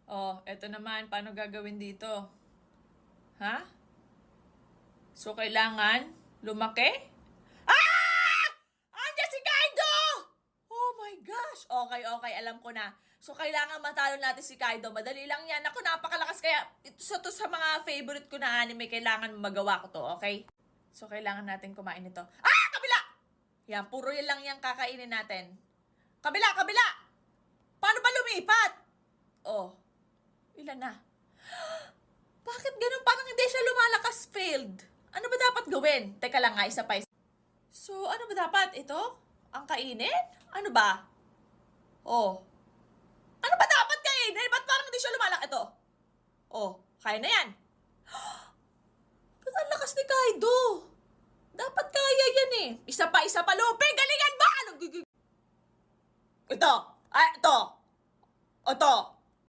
Oh, eto naman. Paano gagawin dito? Ha? So, kailangan lumaki? Ah! Andiyan si Kaido! Oh my gosh! Okay, okay. Alam ko na. So, kailangan matalo natin si Kaido. Madali lang yan. Ako, napakalakas. Kaya, ito sa mga favorite ko na anime, kailangan magawa ko to, okay? So, kailangan natin kumain ito. Ah! Kabila! Yan, puro yan lang yung kakainin natin. Kabila, kabila! Paano ba lumipat? Oh, ilan na? Bakit ganun? Parang hindi siya lumalakas, failed. Ano ba dapat gawin? Teka lang nga, isa pa. So, ano ba dapat? Ito? Ang kainin? Ano ba? Oh. Ano ba dapat kainin? Ba't parang hindi siya lumalaki? Ito. Oh, kaya na yan. Ba't ang lakas ni Kaido? Dapat kaya yan eh. Isa pa, Lupe! Galingan ba? Ito. Ay, ito. Ito.